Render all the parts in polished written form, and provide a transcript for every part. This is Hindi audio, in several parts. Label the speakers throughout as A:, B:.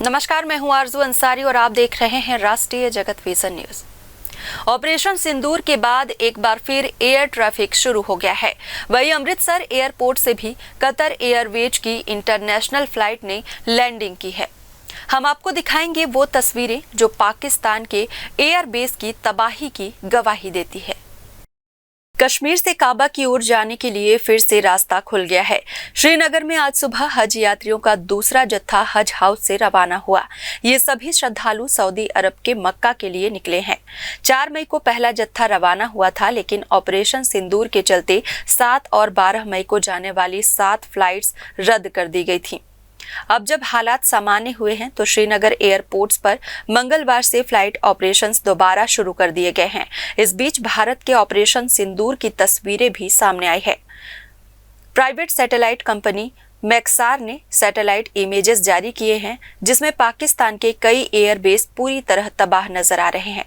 A: नमस्कार, मैं हूं आरजू अंसारी और आप देख रहे हैं राष्ट्रीय जगत विजन न्यूज। ऑपरेशन सिंदूर के बाद एक बार फिर एयर ट्रैफिक शुरू हो गया है। वहीं अमृतसर एयरपोर्ट से भी कतर एयरवेज की इंटरनेशनल फ्लाइट ने लैंडिंग की है। हम आपको दिखाएंगे वो तस्वीरें जो पाकिस्तान के एयरबेस की तबाही की गवाही देती है। कश्मीर से काबा की ओर जाने के लिए फिर से रास्ता खुल गया है। श्रीनगर में आज सुबह हज यात्रियों का दूसरा जत्था हज हाउस से रवाना हुआ। ये सभी श्रद्धालु सऊदी अरब के मक्का के लिए निकले हैं। 4 मई को पहला जत्था रवाना हुआ था, लेकिन ऑपरेशन सिंदूर के चलते 7 और 12 मई को जाने वाली 7 फ्लाइट्स रद्द कर दी गई थी। अब जब हालात सामान्य हुए हैं तो श्रीनगर एयरपोर्ट्स पर मंगलवार से फ्लाइट ऑपरेशंस दोबारा शुरू कर दिए गए हैं। इस बीच भारत के ऑपरेशन सिंदूर की तस्वीरें भी सामने आई है। प्राइवेट सैटेलाइट कंपनी मैक्सार ने सैटेलाइट इमेजेस जारी किए हैं, जिसमें पाकिस्तान के कई एयरबेस पूरी तरह तबाह नजर आ रहे हैं।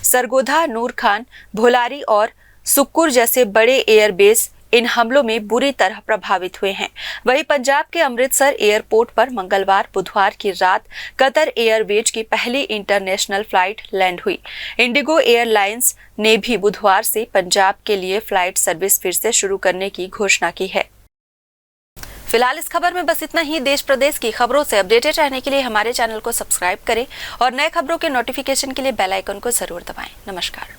A: सरगोधा, नूर खान, भोलारी और सुक्कुर जैसे बड़े एयरबेस इन हमलों में बुरी तरह प्रभावित हुए हैं। वहीं पंजाब के अमृतसर एयरपोर्ट पर मंगलवार बुधवार की रात कतर एयरवेज की पहली इंटरनेशनल फ्लाइट लैंड हुई। इंडिगो एयरलाइंस ने भी बुधवार से पंजाब के लिए फ्लाइट सर्विस फिर से शुरू करने की घोषणा की है। फिलहाल इस खबर में बस इतना ही। देश प्रदेश की खबरों से अपडेटेड रहने के लिए हमारे चैनल को सब्सक्राइब करें और नए खबरों के नोटिफिकेशन के लिए बेल आइकन को जरूर दबाएं। नमस्कार।